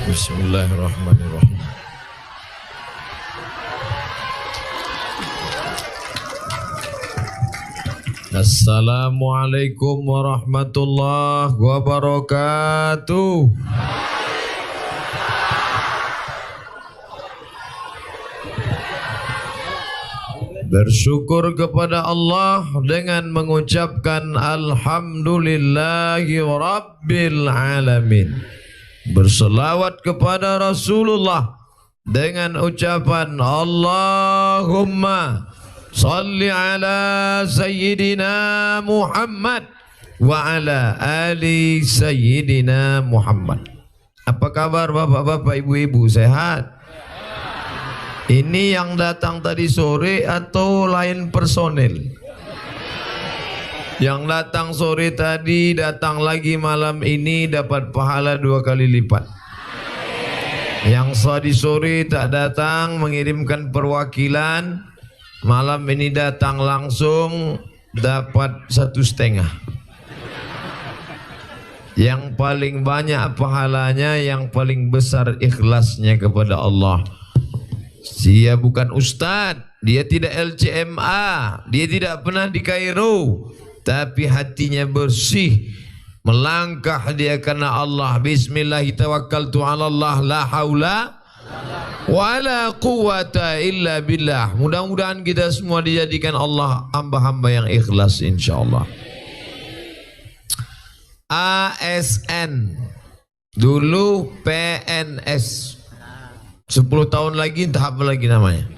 Bismillahirrahmanirrahim. Assalamualaikum warahmatullahi wabarakatuh. Bersyukur kepada Allah dengan mengucapkan Alhamdulillahi Rabbil Alamin. Berselawat kepada Rasulullah dengan ucapan Allahumma salli ala Sayyidina Muhammad wa ala ali Sayyidina Muhammad. Apa kabar bapak-bapak, ibu-ibu, sehat? Ini yang datang tadi sore atau lain personil? Yang datang sore tadi datang lagi malam ini dapat pahala 2 kali lipat. Yang tadi sore tak datang mengirimkan perwakilan, malam ini datang langsung dapat 1,5. Yang paling banyak pahalanya, yang paling besar ikhlasnya kepada Allah. Dia bukan ustadz, dia tidak LCMA, dia tidak pernah di Kairo, tapi hatinya bersih, melangkah dia karena Allah. Bismillahirrahmanirrahim, la haula wala quwata illa billah. Mudah-mudahan kita semua dijadikan Allah hamba-hamba yang ikhlas insyaallah. ASN dulu PNS, 10 tahun lagi entah apa lagi namanya.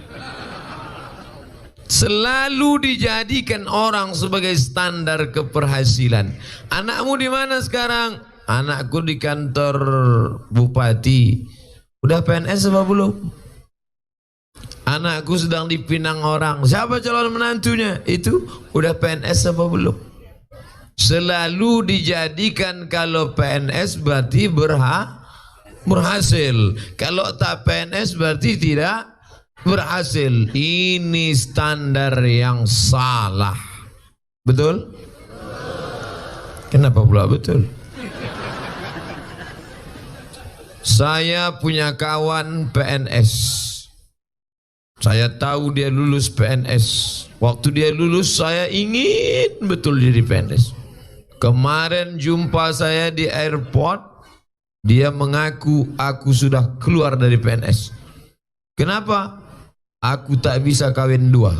Selalu dijadikan orang sebagai standar keberhasilan. Anakmu di mana sekarang? Anakku di kantor bupati. Udah PNS apa belum? Anakku sedang dipinang orang. Siapa calon menantunya? Itu udah PNS apa belum? Selalu dijadikan kalau PNS berarti berhasil. Kalau tak PNS berarti tidak berhasil. Ini standar yang salah. Betul? Kenapa pula betul? Saya punya kawan PNS. Saya tahu dia lulus PNS. Waktu dia lulus saya ingin betul jadi PNS. Kemarin jumpa saya di airport, dia mengaku aku sudah keluar dari PNS. Kenapa? Aku tak bisa kawin 2.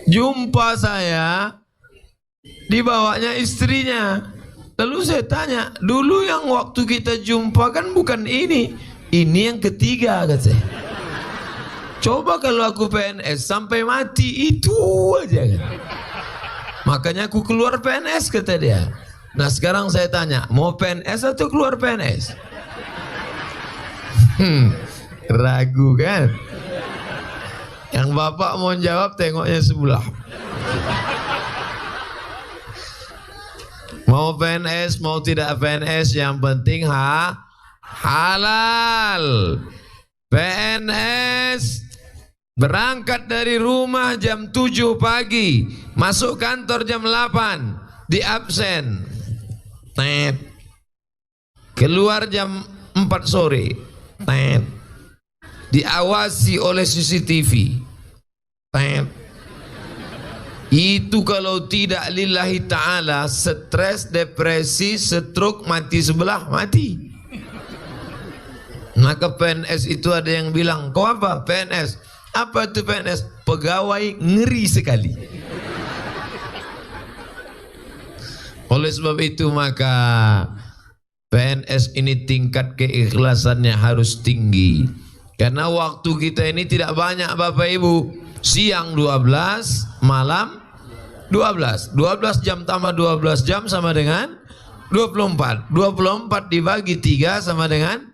Jumpa saya, dibawanya istrinya. Lalu saya tanya, dulu yang waktu kita jumpa kan bukan ini yang ketiga, kata saya. Coba kalau aku PNS sampai mati itu aja kan. Makanya aku keluar PNS, kata dia. Nah sekarang saya tanya, mau PNS atau keluar PNS? Ragu kan? Yang bapak mau jawab tengoknya sebelah. Mau PNS mau tidak PNS yang penting halal. PNS berangkat dari rumah jam 7 pagi, masuk kantor jam 8, di absen. Keluar jam 4 sore. Diawasi oleh CCTV. Itu kalau tidak lillahi ta'ala, stres, depresi, stroke, mati sebelah, mati. Maka PNS itu ada yang bilang, kau apa? PNS. Apa itu PNS? Pegawai ngeri sekali. Oleh sebab itu maka PNS ini tingkat keikhlasannya harus tinggi. Karena waktu kita ini tidak banyak Bapak Ibu. Siang 12, malam 12. 12 jam tambah 12 jam sama dengan 24. 24 dibagi 3 sama dengan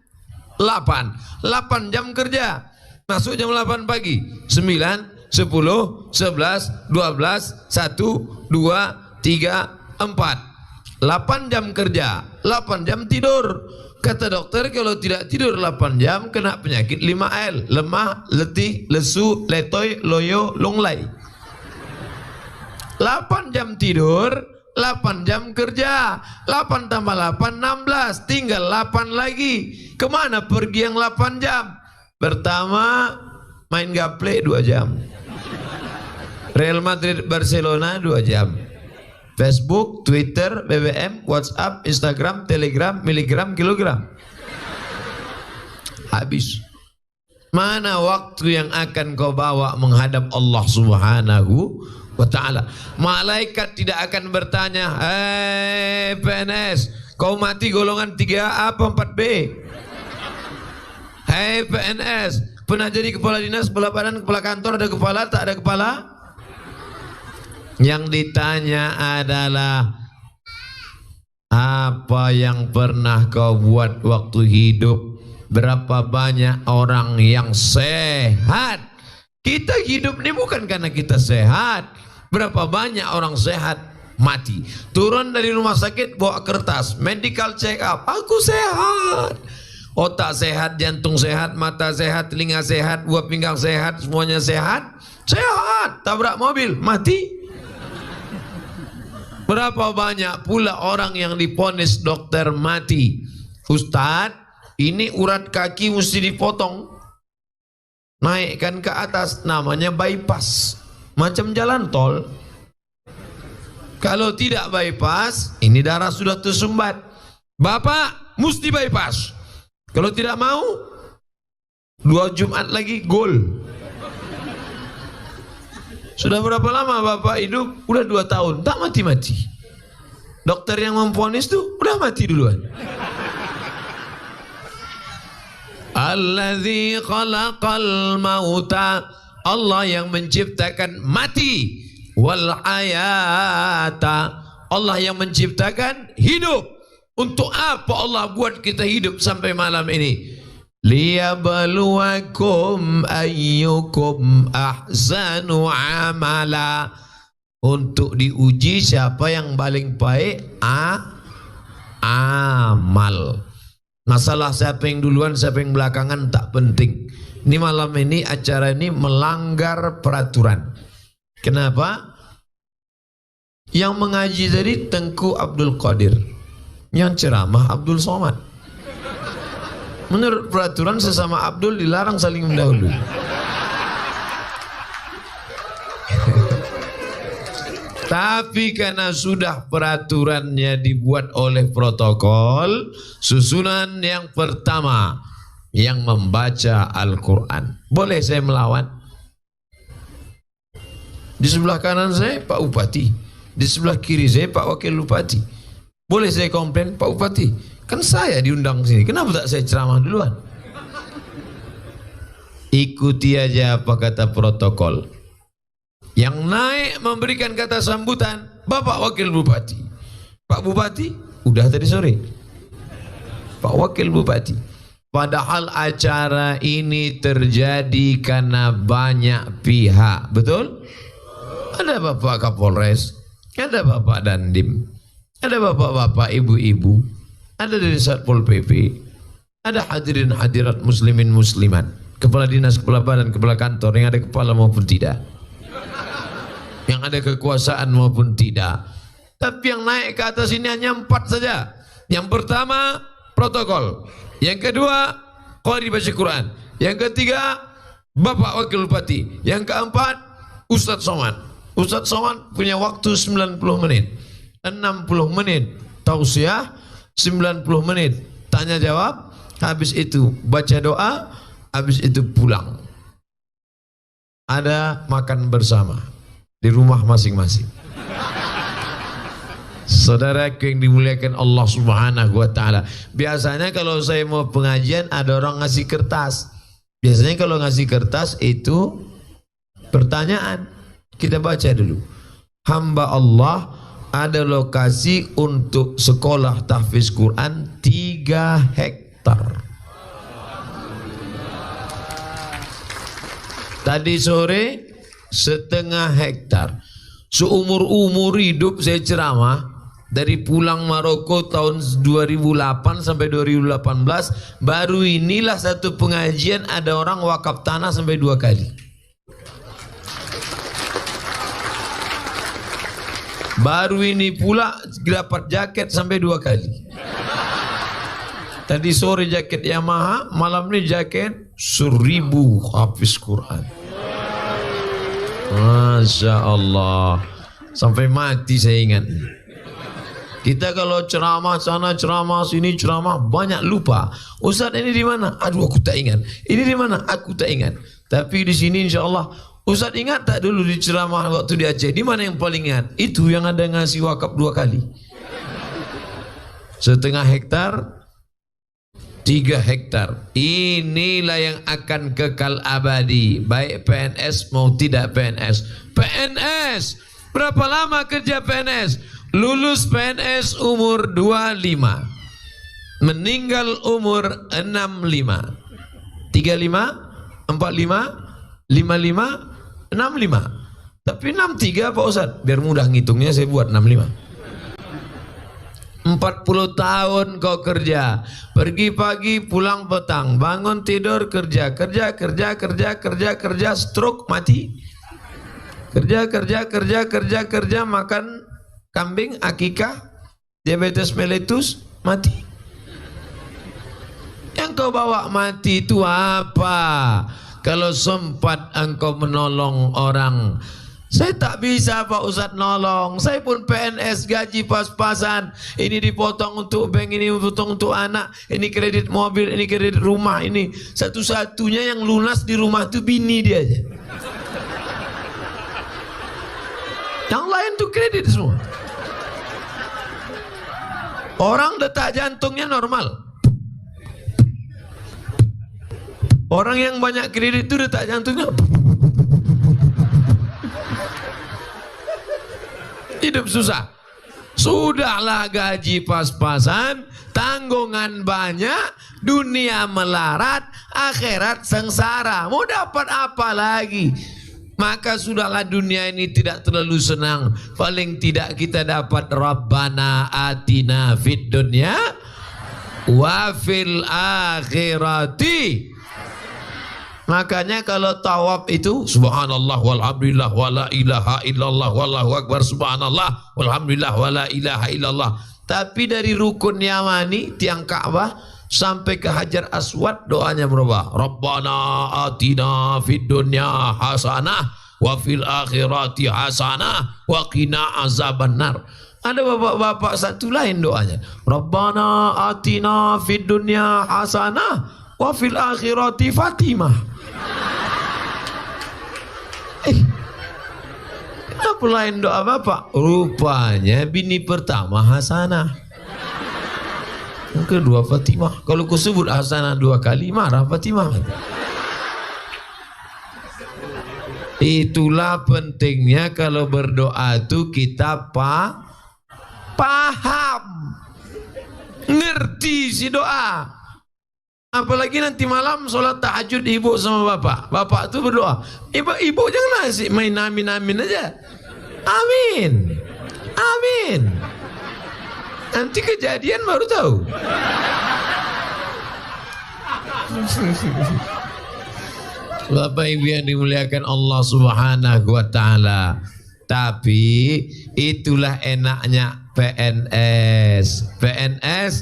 8. 8 jam kerja. Masuk jam 8 pagi. 9, 10, 11, 12, 1, 2, 3, 4. 8 jam kerja, 8 jam tidur. Kata dokter kalau tidak tidur 8 jam kena penyakit 5L. Lemah, letih, lesu, letoy, loyo, lunglai. 8 jam tidur, 8 jam kerja. 8 tambah 8, 16. Tinggal 8 lagi. Kemana pergi yang 8 jam? Pertama, main gaple 2 jam. Real Madrid Barcelona 2 jam. Facebook, Twitter, BBM, WhatsApp, Instagram, Telegram, miligram, kilogram. Habis. Mana waktu yang akan kau bawa menghadap Allah Subhanahu wa ta'ala? Malaikat tidak akan bertanya, "Hei PNS, kau mati golongan 3A apa 4B?" "Hei PNS, pernah jadi kepala dinas, kepala badan, kepala kantor, ada kepala, tak ada kepala?" Yang ditanya adalah, apa yang pernah kau buat waktu hidup? Berapa banyak orang yang sehat? Kita hidup ini bukan karena kita sehat. Berapa banyak orang sehat mati? Turun dari rumah sakit bawa kertas medical check up, aku sehat. Otak sehat, jantung sehat, mata sehat, telinga sehat, buah pinggang sehat, semuanya sehat. Sehat, tabrak mobil, mati. Berapa banyak pula orang yang diponis dokter mati? Ustadz, ini urat kaki mesti dipotong, naikkan ke atas, namanya bypass, macam jalan tol. Kalau tidak bypass, ini darah sudah tersumbat, Bapak mesti bypass. Kalau tidak mau, 2 Jumat lagi gol. Sudah berapa lama Bapak hidup? Udah 2 tahun, tak mati-mati. Dokter yang memvonis tuh udah mati duluan. Alladzi khalaqal mauta, Allah yang menciptakan mati, wal hayata, Allah yang menciptakan hidup. Untuk apa Allah buat kita hidup sampai malam ini? Liyabluwakum ayyukum ahsanu amala, untuk diuji siapa yang paling baik amal. Masalah siapa yang duluan, siapa yang belakangan tak penting. Ini malam ini, acara ini melanggar peraturan. Kenapa? Yang mengaji tadi Tengku Abdul Qadir, yang ceramah Abdul Somad. Menurut peraturan sesama Abdul dilarang saling mendahului. Tapi karena sudah peraturannya dibuat oleh protokol, susunan yang pertama yang membaca Al-Quran. Boleh saya melawan? Di sebelah kanan saya Pak Bupati, di sebelah kiri saya Pak Wakil Bupati. Boleh saya komplain, Pak Bupati? Kan saya diundang sini, kenapa tak saya ceramah duluan? Ikuti aja apa kata protokol. Yang naik memberikan kata sambutan Bapak Wakil Bupati. Pak Bupati udah tadi sore, Pak Wakil Bupati. Padahal acara ini terjadi karena banyak pihak, betul? Ada Bapak Kapolres, ada Bapak Dandim, ada bapak-bapak, ibu-ibu, ada dari Satpol PP, ada hadirin hadirat muslimin muslimat, kepala dinas, kepala badan, kepala kantor, yang ada kepala maupun tidak, yang ada kekuasaan maupun tidak. Tapi yang naik ke atas ini hanya 4 saja. Yang pertama protokol, yang kedua qari baca Quran, yang ketiga Bapak Wakil Bupati, yang keempat Ustadz Somad. Ustadz Somad punya waktu 90 menit, 60 menit tausiah, 90 menit tanya jawab, habis itu baca doa, habis itu pulang. Ada makan bersama di rumah masing-masing. Saudaraku yang dimuliakan Allah Subhanahu wa ta'ala, biasanya kalau saya mau pengajian ada orang ngasih kertas. Biasanya kalau ngasih kertas itu pertanyaan, kita baca dulu. Hamba Allah ada lokasi untuk sekolah tahfiz Quran 3 hektar. Tadi sore 1/2 hektar. Seumur-umur hidup saya ceramah, dari pulang Maroko tahun 2008 sampai 2018, baru inilah satu pengajian ada orang wakaf tanah sampai 2 kali. Baru ini pula dapat jaket sampai 2 kali. Tadi sore jaket Yamaha, malam ini jaket 1000 hafiz Quran. Masya Allah, sampai mati saya ingat. Kita kalau ceramah sana, ceramah sini, ceramah banyak lupa. Ustaz ini di mana? Aduh aku tak ingat. Ini di mana? Aku tak ingat. Tapi di sini insya Allah, Ustaz ingat tak dulu di ceramah waktu di Aceh? Di mana yang paling ingat? Itu yang ada ngasih wakaf 2 kali. 1,5 hektar, 3 hektar. Inilah yang akan kekal abadi, baik PNS mau tidak PNS. PNS, berapa lama kerja PNS? Lulus PNS umur 25, meninggal umur 65, 35, 45, 55, 65. Tapi 63 Pak Ustaz, biar mudah ngitungnya saya buat 65. 40 tahun kau kerja, pergi pagi pulang petang, bangun tidur kerja, stroke mati. Kerja, makan kambing, akikah, diabetes mellitus, mati. Yang kau bawa mati itu apa? Kalau sempat engkau menolong orang. Saya tak bisa Pak Ustaz nolong. Saya pun PNS, gaji pas-pasan. Ini dipotong untuk bank, ini dipotong untuk anak. Ini kredit mobil, ini kredit rumah. Ini satu-satunya yang lunas di rumah itu bini dia aja. Yang lain tuh kredit semua. Orang detak jantungnya normal. Orang yang banyak kredit itu detak jantungnya hidup susah. Sudahlah gaji pas-pasan, tanggungan banyak, dunia melarat, akhirat sengsara. Mau dapat apa lagi? Maka sudahlah, dunia ini tidak terlalu senang. Paling tidak kita dapat Rabbana atina fid dunya wa fil akhirati. Makanya kalau tawaf itu subhanallah walhamdulillah wala ilaha illallah wallahu akbar, subhanallah walhamdulillah wala ilaha illallah. Tapi dari rukun Yamani tiang Ka'bah sampai ke Hajar Aswad doanya berubah. Rabbana atina fid dunya hasanah wa fil akhirati hasanah wa qina azabannar. Ada bapak-bapak satu lain doanya. Rabbana atina fid dunya hasanah wa fil akhirati Fatimah. Kenapa lain doa bapak? Rupanya bini pertama Hasanah, yang kedua Fatimah. Kalau ku sebut Hasanah 2 kali marah Fatimah. Itulah pentingnya kalau berdoa itu kita paham, ngerti si doa. Apalagi nanti malam sholat tahajud ibu sama bapak. Bapak tuh berdoa, ibu jangan asik main amin-amin aja. Amin, amin. Nanti kejadian baru tahu. Bapak Ibu yang dimuliakan Allah Subhanahu wa taala. Tapi itulah enaknya PNS. PNS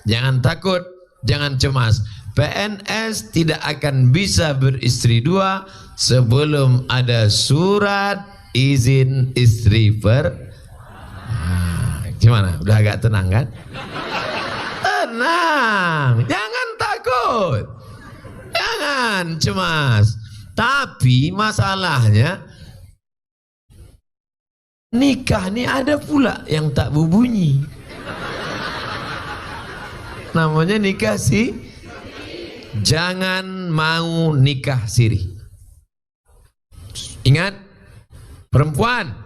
jangan takut, jangan cemas. PNS tidak akan bisa beristri 2 sebelum ada surat izin istri gimana? Udah agak tenang kan? Tenang, jangan takut, jangan cemas. Tapi masalahnya nikah ini ada pula yang tak berbunyi. Namanya nikah sih. Jangan mau nikah siri. Ingat, perempuan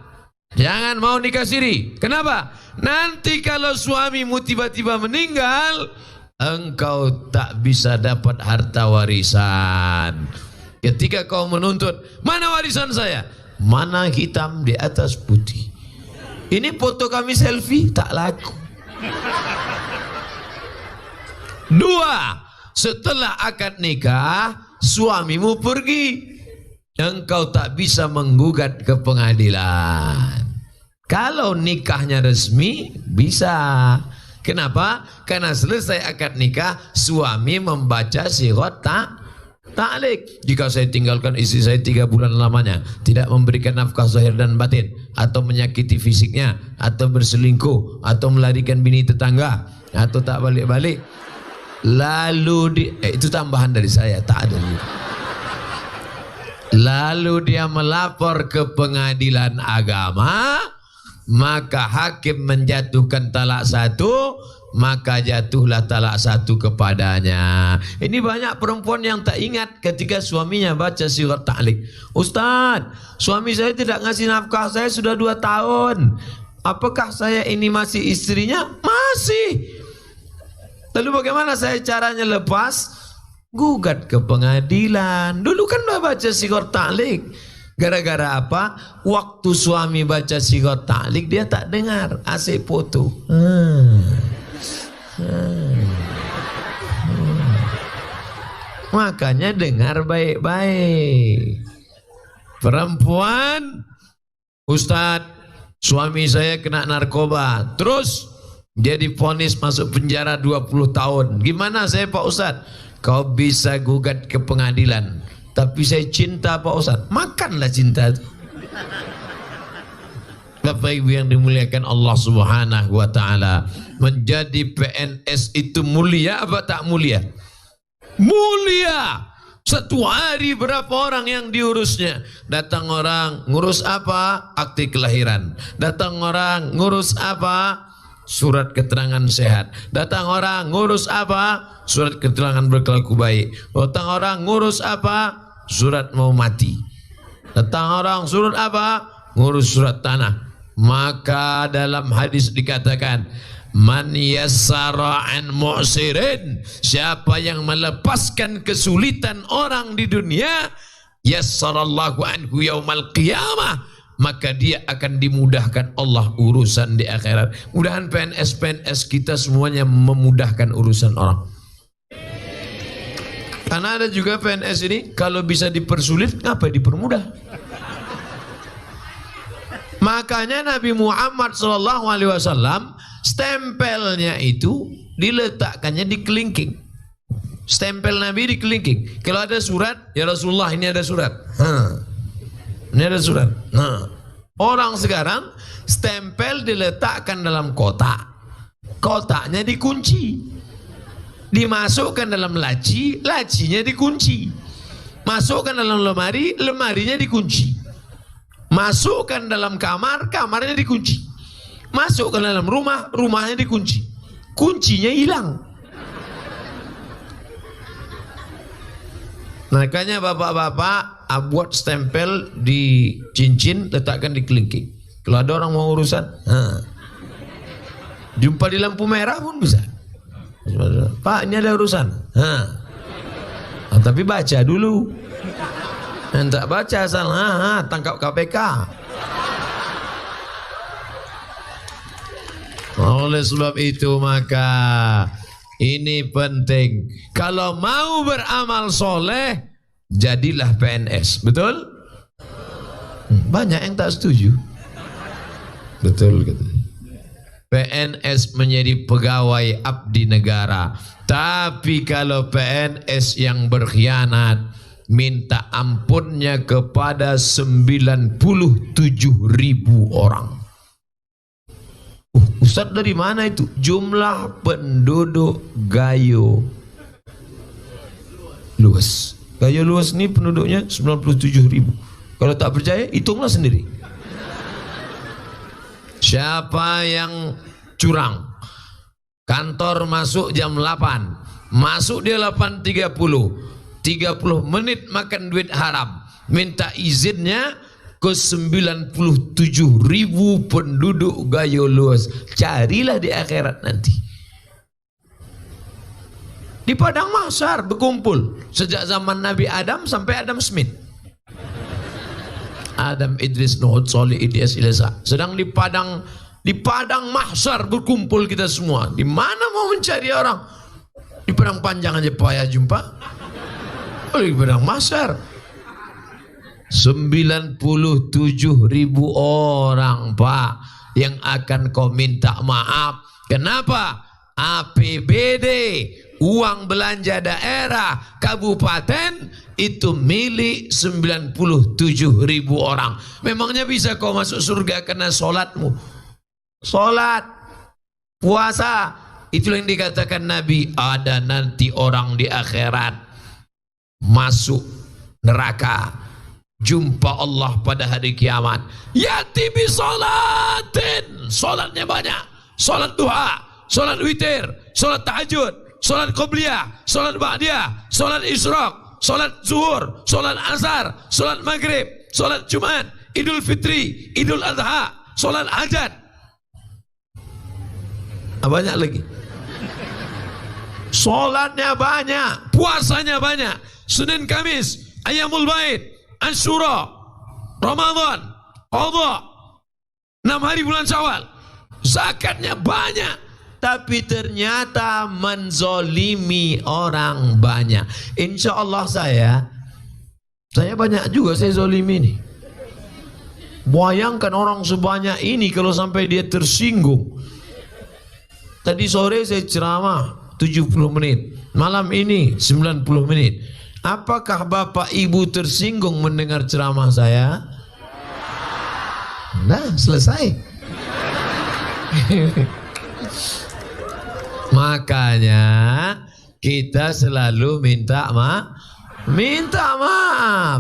jangan mau nikah siri. Kenapa? Nanti kalau suamimu tiba-tiba meninggal, engkau tak bisa dapat harta warisan. Ketika kau menuntut, mana warisan saya? Mana hitam di atas putih. Ini foto kami selfie, tak laku. 2. Setelah akad nikah, suamimu pergi, engkau tak bisa menggugat ke pengadilan. Kalau nikahnya resmi bisa. Kenapa? Karena selesai akad nikah suami membaca sighah ta'liq. Jika saya tinggalkan istri saya 3 bulan lamanya, tidak memberikan nafkah zahir dan batin, atau menyakiti fisiknya, atau berselingkuh, atau melarikan bini tetangga, atau tak balik-balik, lalu itu tambahan dari saya, tak ada. Lalu dia melapor ke pengadilan agama, maka hakim menjatuhkan talak 1, maka jatuhlah talak 1 kepadanya. Ini banyak perempuan yang tak ingat ketika suaminya baca sighah ta'liq. Ustaz, suami saya tidak ngasih nafkah saya sudah 2 tahun. Apakah saya ini masih istrinya? Masih. Lalu bagaimana saya caranya lepas? Gugat ke pengadilan. Dulu kan udah baca sighah ta'liq. Gara-gara apa? Waktu suami baca sighah ta'liq dia tak dengar, asyik foto. Makanya dengar baik-baik. Perempuan, Ustadz, suami saya kena narkoba, terus dia divonis masuk penjara 20 tahun. Gimana saya Pak Ustadz? Kau bisa gugat ke pengadilan, tapi saya cinta Pak Ustadz. Makanlah cinta itu. Bapak Ibu yang dimuliakan Allah Subhanahu wa taala, menjadi PNS itu mulia apa tak mulia? Mulia. Satu hari berapa orang yang diurusnya? Datang orang ngurus apa? Akte kelahiran. Datang orang ngurus apa? Surat keterangan sehat. Datang orang ngurus apa? Surat keterangan berkelaku baik. Datang orang ngurus apa? Surat mau mati. Datang orang surat apa? Ngurus surat tanah. Maka dalam hadis dikatakan, man yassara an mu'sirin, siapa yang melepaskan kesulitan orang di dunia, yassarallahu anhu yaumal qiyamah, maka dia akan dimudahkan Allah urusan di akhirat. Mudahan PNS kita semuanya memudahkan urusan orang. Karena ada juga PNS ini kalau bisa dipersulit, ngapa dipermudah? Makanya Nabi Muhammad SAW stempelnya itu diletakkannya di kelingking. Stempel Nabi di kelingking. Kalau ada surat, ya Rasulullah ini ada surat. Ini ada surat. Orang sekarang stempel diletakkan dalam kotak. Kotaknya dikunci. Dimasukkan dalam laci, lacinya dikunci. Masukkan dalam lemari, lemarinya dikunci. Masukkan dalam kamar, kamarnya dikunci. Masukkan dalam rumah, rumahnya dikunci. Kuncinya hilang. Makanya bapak-bapak buat stempel di cincin, letakkan di kelingking. Kalau ada orang mau urusan, jumpa di lampu merah pun bisa. Pak, ini ada urusan. Tapi baca dulu. Tak baca asal tangkap KPK. Oleh sebab itu maka ini penting. Kalau mau beramal soleh, jadilah PNS. Betul? Banyak yang tak setuju. Betul katanya. PNS menjadi pegawai abdi negara. Tapi kalau PNS yang berkhianat, minta ampunnya kepada 97.000 orang. Ustaz dari mana itu? Jumlah penduduk Gayo Luas. Gayo Luas ini penduduknya 97.000. Kalau tak percaya, hitunglah sendiri. Siapa yang curang? Kantor masuk jam 8, masuk dia 8.30. 30 menit makan duit haram, minta izinnya ke 97.000 penduduk Gayo Luas. Carilah di akhirat nanti. Di padang mahsyar berkumpul sejak zaman Nabi Adam sampai Adam Smith. Adam, Idris, Nuh, Salih, Ilyas, Ilsa. Sedang di padang mahsyar berkumpul kita semua. Di mana mau mencari orang? Di padang panjang aja payah jumpa. Di padang mahsyar 97.000 orang, Pak. yang akan kau minta maaf. Kenapa? APBD, uang belanja daerah kabupaten itu milik 97.000 orang. Memangnya bisa kau masuk surga karena sholatmu? Sholat, puasa, itulah yang dikatakan Nabi, ada nanti orang di akhirat masuk neraka, jumpa Allah pada hari kiamat. Yati bi sholatin, sholatnya banyak, sholat duha, sholat witir, sholat tahajud, sholat qobliyah, sholat ba'diyah, sholat isyraq, sholat zuhur, sholat asar, sholat maghrib, sholat jumat, idul fitri, idul adha, sholat hajat. Banyak lagi. Sholatnya banyak, puasanya banyak. Senin Kamis, Ayamul Bait, Asyura, Ramadan, Qadha, 6 hari bulan Syawal. Zakatnya banyak, tapi ternyata menzolimi orang banyak. Insya Allah saya banyak juga saya zolimi ini. Bayangkan orang sebanyak ini kalau sampai dia tersinggung. Tadi sore saya ceramah 70 menit, malam ini 90 menit. Apakah Bapak Ibu tersinggung mendengar ceramah saya? Nah, selesai. Makanya kita selalu minta maaf.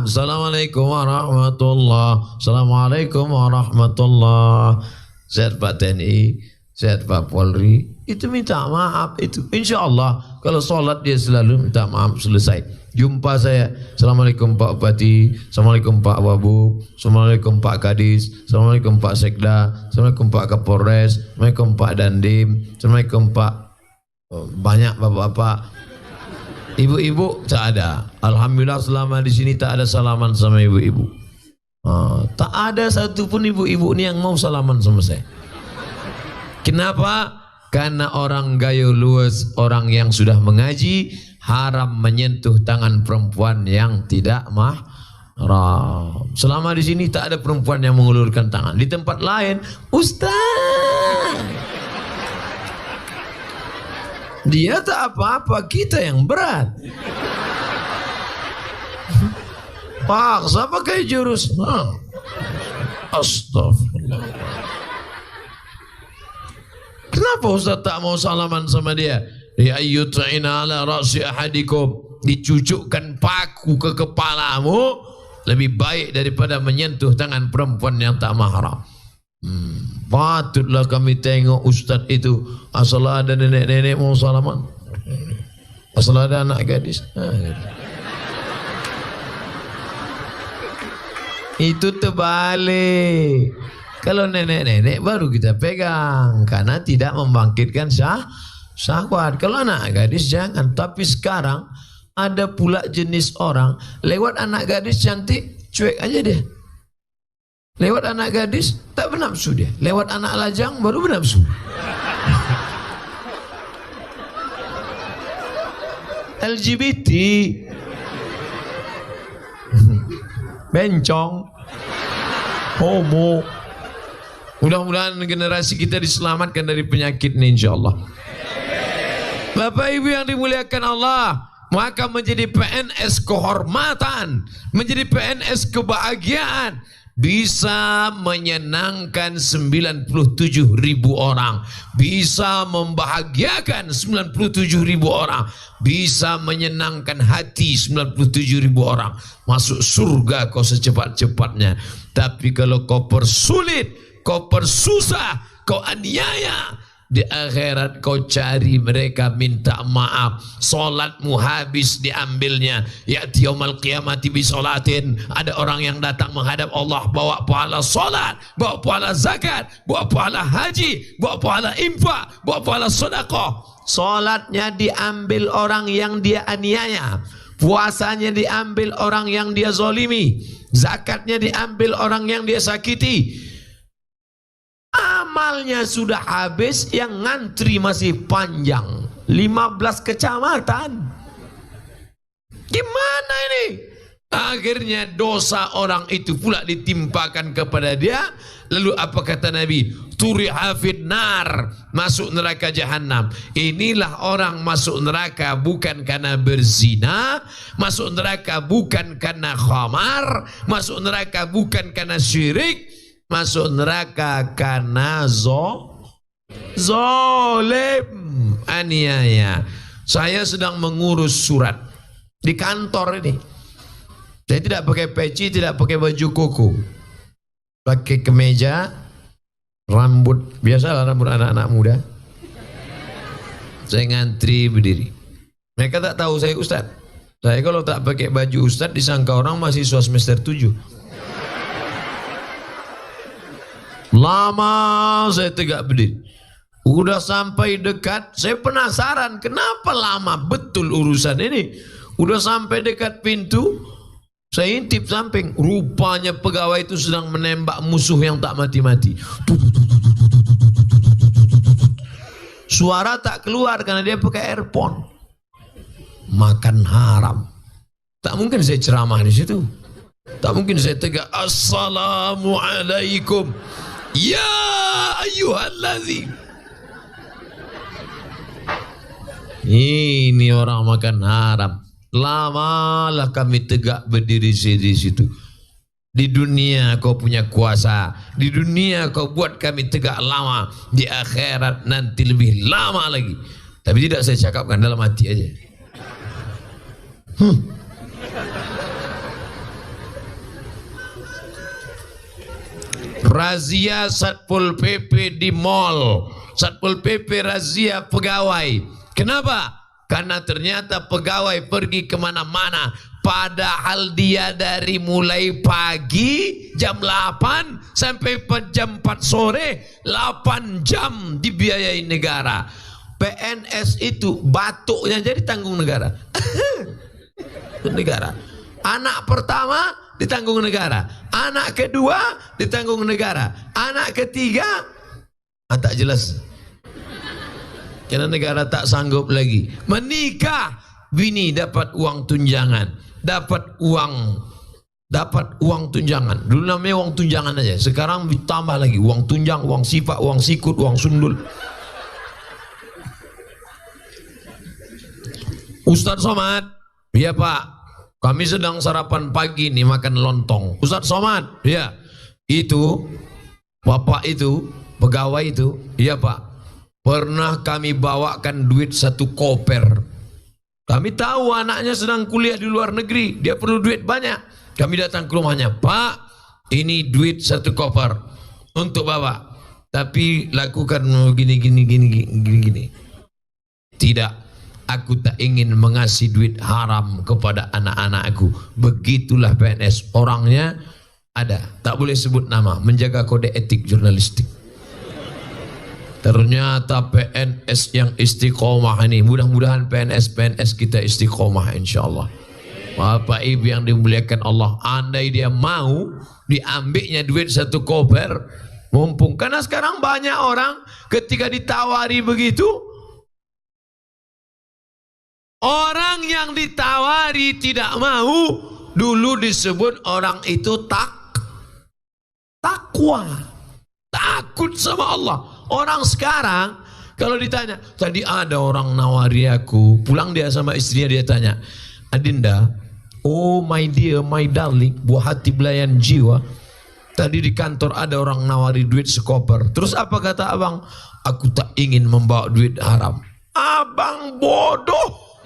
Assalamualaikum warahmatullahi. Assalamualaikum warahmatullahi. Sehat Pak TNI, sehat Pak Polri. Itu minta maaf itu. Insya Allah kalau sholat dia selalu minta maaf, selesai. Jumpa saya, Assalamualaikum Pak Bupati, Assalamualaikum Pak Wabub, Assalamualaikum Pak Kadis, Assalamualaikum Pak Sekda, Assalamualaikum Pak Kapolres, Assalamualaikum Pak Dandim, Assalamualaikum Pak banyak bapak-bapak. Ibu-ibu tak ada. Alhamdulillah selama di sini tak ada salaman sama ibu-ibu. Tak ada satupun ibu-ibu ini yang mau salaman sama saya. Kenapa? Karena orang gayo luas, orang yang sudah mengaji, haram menyentuh tangan perempuan yang tidak mahram. Selama di sini tak ada perempuan yang mengulurkan tangan. Di tempat lain, Ustaz, dia tak apa-apa, kita yang berat. Paksa pakai jurus. Astagfirullah. Kenapa Ustaz tak mau salaman sama dia? Ya ayyut'ina ala ra'si ahadikum, dicucukkan paku ke kepalamu lebih baik daripada menyentuh tangan perempuan yang tak mahram. Patutlah kami tengok Ustaz itu, asal ada nenek-nenek mau salaman, asal ada anak gadis. Itu terbalik. Kalau nenek-nenek baru kita pegang, karena tidak membangkitkan syahwat. Kalau anak gadis jangan. Tapi sekarang ada pula jenis orang lewat anak gadis cantik, cuek aja dia. Lewat anak gadis tak bernafsu dia. Lewat anak lajang baru bernafsu. LGBT, bencong, homo. Mudah-mudahan generasi kita diselamatkan dari penyakit ini, insyaAllah. Bapak Ibu yang dimuliakan Allah, maka menjadi PNS kehormatan, menjadi PNS kebahagiaan, bisa menyenangkan 97.000 orang, bisa membahagiakan 97.000 orang, bisa menyenangkan hati 97.000 orang, masuk surga kau secepat-cepatnya. Tapi kalau kau persulit, kau persusah, kau aniaya, di akhirat kau cari mereka minta maaf, solatmu habis diambilnya. Ya'ti yaumal qiyamati bi sholatin, ada orang yang datang menghadap Allah bawa pahala solat, bawa pahala zakat, bawa pahala haji, bawa pahala infak, bawa pahala sedekah. Solatnya diambil orang yang dia aniaya, puasanya diambil orang yang dia zolimi, zakatnya diambil orang yang dia sakiti. Amalnya sudah habis, yang ngantri masih panjang, 15 kecamatan. Gimana ini? Akhirnya dosa orang itu pula ditimpakan kepada dia. Lalu apa kata Nabi? Turiha finnar, masuk neraka jahanam. Inilah orang masuk neraka bukan karena berzina, masuk neraka bukan karena khamar, masuk neraka bukan karena syirik, masuk neraka karena zalim, aniaya. Saya sedang mengurus surat di kantor ini. Saya tidak pakai peci, tidak pakai baju koko. Pakai kemeja, rambut, biasalah rambut anak-anak muda. Saya ngantri berdiri. Mereka tak tahu saya ustaz. Saya kalau tak pakai baju ustaz disangka orang mahasiswa semester 7. Lama saya tegak berdiri. Udah sampai dekat, saya penasaran kenapa lama betul urusan ini. Udah sampai dekat pintu, saya intip samping, rupanya pegawai itu sedang menembak musuh yang tak mati-mati. Suara tak keluar karena dia pakai earphone. Makan haram. Tak mungkin saya ceramah di situ. Tak mungkin saya tegak, Assalamualaikum ya ayyuhallazim. Ini orang makan haram. Lamalah kami tegak berdiri di situ. Di dunia kau punya kuasa, di dunia kau buat kami tegak lama, di akhirat nanti lebih lama lagi. Tapi tidak saya cakapkan, dalam hati aja. Razia Satpol PP di mall. Satpol PP razia pegawai. Kenapa? Karena ternyata pegawai pergi kemana-mana, padahal dia dari mulai pagi jam 8 sampai jam 4 sore 8 jam dibiayai negara. PNS itu batuknya jadi tanggung negara. Negara. Anak pertama ditanggung negara, anak kedua ditanggung negara, anak ketiga tak jelas. Karena negara tak sanggup lagi. Menikah, bini dapat uang tunjangan, dapat uang tunjangan. Dulu namanya uang tunjangan aja, sekarang ditambah lagi uang tunjang, uang sifat, uang sikut, uang sundul. Ustadz Somad, iya Pak, kami sedang sarapan pagi nih makan lontong. Ustadz Somad, ya itu bapak itu pegawai itu, iya Pak, pernah kami bawakan duit 1 koper. Kami tahu anaknya sedang kuliah di luar negeri, dia perlu duit banyak. Kami datang ke rumahnya, Pak, ini duit 1 koper untuk bapak, tapi lakukan gini. Tidak, aku tak ingin mengasih duit haram kepada anak-anakku. Begitulah PNS, orangnya ada, tak boleh sebut nama, menjaga kode etik jurnalistik. Ternyata PNS yang istiqomah ini, mudah-mudahan PNS kita istiqomah insyaallah. Bapak Ibu yang dimuliakan Allah, andai dia mau diambilnya duit 1 koper, mumpung. Karena sekarang banyak orang ketika ditawari begitu, orang yang ditawari tidak mau, dulu disebut orang itu takwa, takut sama Allah. Orang sekarang kalau ditanya, tadi ada orang nawari aku, pulang dia sama istrinya, dia tanya, Adinda, oh my dear, my darling, buah hati belayan jiwa, tadi di kantor ada orang nawari duit 1 koper. Terus apa kata abang? Aku tak ingin membawa duit haram. Abang bodoh.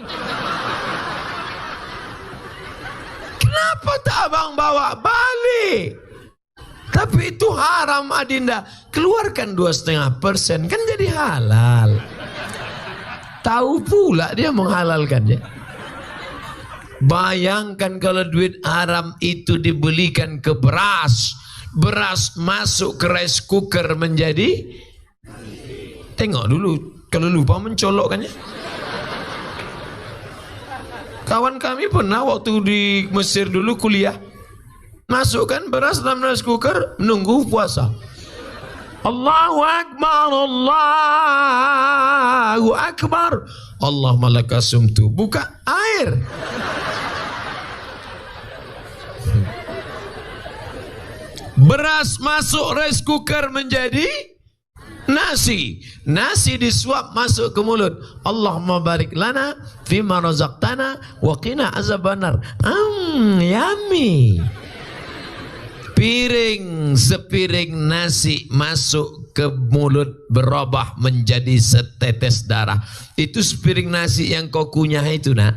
Kenapa tak abang bawa balik? Tapi itu haram Adinda. Keluarkan 2,5%, kan jadi halal. Tahu pula dia menghalalkannya. Bayangkan kalau duit haram itu dibelikan ke beras, beras masuk ke rice cooker menjadi, tengok dulu kalau lupa mencolokkannya. Kawan kami pernah waktu di Mesir dulu kuliah, masukkan beras dalam rice cooker, menunggu puasa. Allahu Akbar, Allahu Akbar, Allah malaka sumtu, buka air. Beras masuk rice cooker menjadi nasi. Nasi disuap masuk ke mulut. Allahumma barik lana fima razaqtana wa qina azabannar. Yummy. Sepiring nasi masuk ke mulut berubah menjadi setetes darah. Itu sepiring nasi yang kau kunyah itu, nak.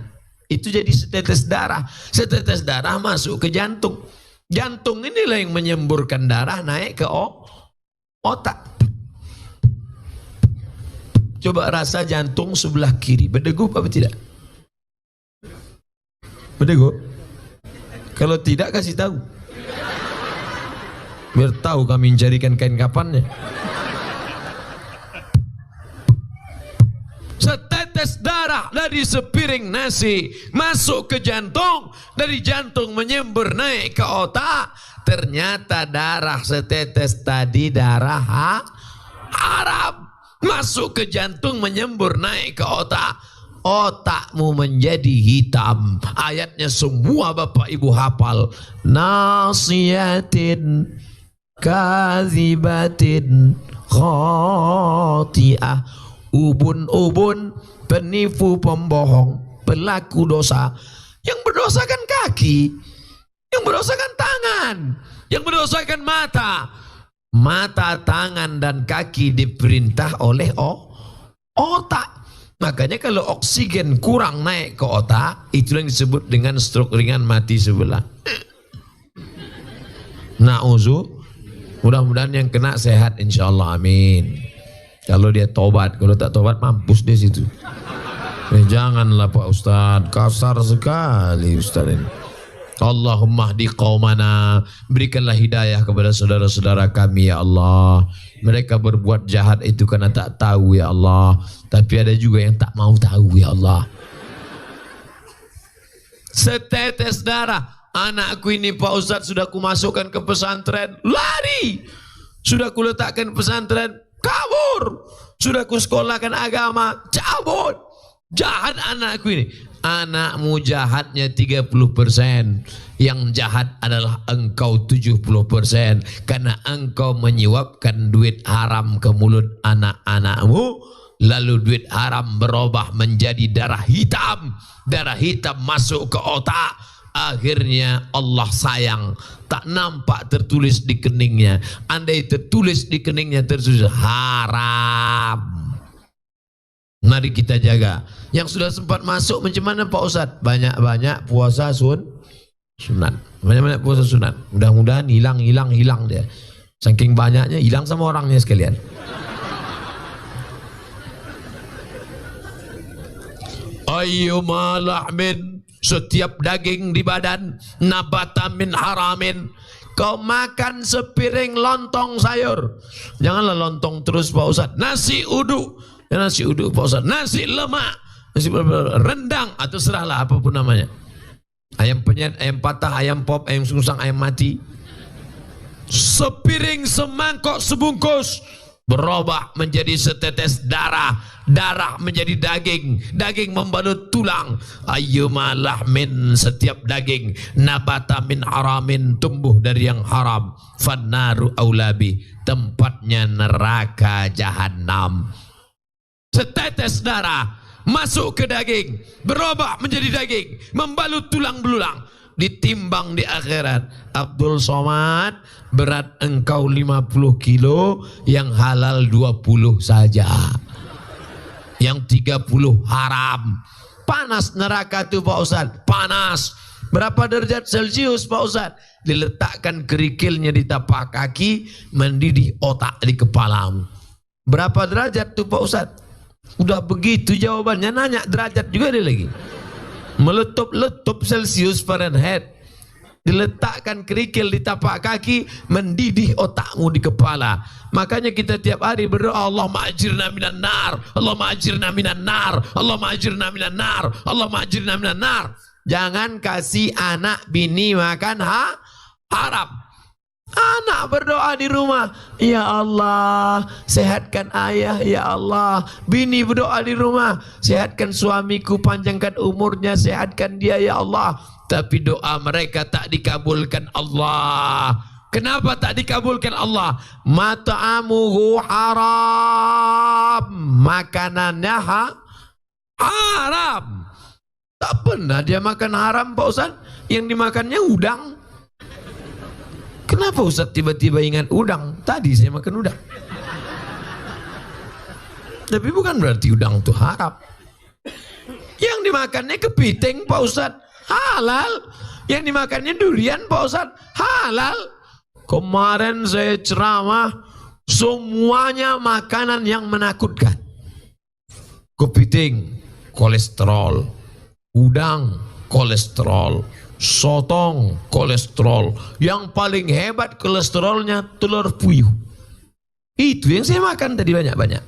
Itu jadi setetes darah. Setetes darah masuk ke jantung. Jantung inilah yang menyemburkan darah naik ke otak. Coba rasa jantung sebelah kiri, berdegup apa tidak? Berdegup? Kalau tidak kasih tahu. Biar tahu kami mencarikan kain kapannya. Setetes darah dari sepiring nasi masuk ke jantung, dari jantung menyembur naik ke otak. Ternyata darah setetes tadi darah haram. Masuk ke jantung menyembur naik ke otak. Otakmu menjadi hitam. Ayatnya semua bapak ibu hafal. Nasiyatin kazibatin khati'ah. Ubun-ubun, penipu, pembohong, pelaku dosa. Yang berdosa kan kaki, yang berdosa kan tangan, yang berdosa kan mata. Mata, tangan, dan kaki diperintah oleh otak. Makanya kalau oksigen kurang naik ke otak, itulah yang disebut dengan stroke ringan mati sebelah. Mudah-mudahan yang kena sehat insyaallah, amin. Kalau dia tobat, kalau tak tobat mampus dia situ. Janganlah Pak Ustaz, kasar sekali Ustaz ini. Allahumma hdi qaumana, berikanlah hidayah kepada saudara-saudara kami ya Allah. Mereka berbuat jahat itu karena tak tahu ya Allah, tapi ada juga yang tak mau tahu ya Allah. Setetes darah, anakku ini Pak Ustaz sudah kumasukkan ke pesantren, lari. Sudah kuletakkan pesantren, kabur. Sudah kusekolahkan agama, cabut. Jahat anakku ini. Anakmu jahatnya 30%. Yang jahat adalah engkau 70%. Karena engkau menyuapkan duit haram ke mulut anak-anakmu. Lalu duit haram berubah menjadi darah hitam. Darah hitam masuk ke otak. Akhirnya Allah sayang. Tak nampak tertulis di keningnya. Andai tertulis di keningnya tertulis haram. Mari kita jaga. Yang sudah sempat masuk macam mana Pak Ustaz? Banyak-banyak puasa sunat. Banyak-banyak puasa sunat. Mudah-mudahan hilang dia. Saking banyaknya hilang sama orangnya sekalian. Ayyuma lahmin, setiap daging di badan, nabata min haramin. Kau makan sepiring lontong sayur. Janganlah lontong terus Pak Ustaz. Nasi uduk. Nasi uduk Pak Ustaz. Nasi lemak. Nasi rendang atau serahlah apapun namanya. Ayam penyet, ayam patah, ayam pop, ayam sungsang, ayam mati. Sepiring, semangkok, sebungkus berubah menjadi setetes darah. Darah menjadi daging. Daging membalut tulang. Ayyuma lahmin, setiap daging. Nabata min haramin, tumbuh dari yang haram. Fannaru aulabi, tempatnya neraka jahanam. Setetes darah masuk ke daging, berubah menjadi daging, membalut tulang belulang, ditimbang di akhirat. Abdul Somad, berat engkau 50 kilo, yang halal 20 saja, yang 30 haram. Panas neraka itu Pak Ustaz, panas. Berapa derajat Celcius Pak Ustaz? Diletakkan kerikilnya di tapak kaki, mendidih otak di kepalamu. Berapa derajat itu Pak Ustaz? Udah begitu jawabannya, nanya derajat juga dia lagi. Meletup-letup Celcius Fahrenheit. Diletakkan kerikil di tapak kaki, mendidih otakmu di kepala. Makanya kita tiap hari berdoa, Allahumma ajirna minan nar, Allahumma ajirna minan nar, Allahumma ajirna minan nar, Allahumma ajirna minan nar. Jangan kasih anak bini makan haram. Anak berdoa di rumah, ya Allah sehatkan ayah, ya Allah. Bini berdoa di rumah, sehatkan suamiku, panjangkan umurnya, sehatkan dia ya Allah. Tapi doa mereka tak dikabulkan Allah. Kenapa tak dikabulkan Allah? Mata'amuhu haram. Makanannya haram. Tak pernah dia makan haram Pak Ustaz. Yang dimakannya udang. Kenapa Ustaz tiba-tiba ingat udang? Tadi saya makan udang. Tapi bukan berarti udang itu haram. Yang dimakannya kepiting Pak Ustaz, halal. Yang dimakannya durian Pak Ustaz, halal. Kemarin saya ceramah, semuanya makanan yang menakutkan. Kepiting, kolesterol. Udang, kolesterol. Sotong, kolesterol. Yang paling hebat kolesterolnya telur puyuh. Itu yang saya makan tadi banyak-banyak.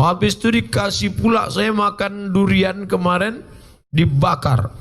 Habis itu dikasih pula saya makan durian kemarin dibakar.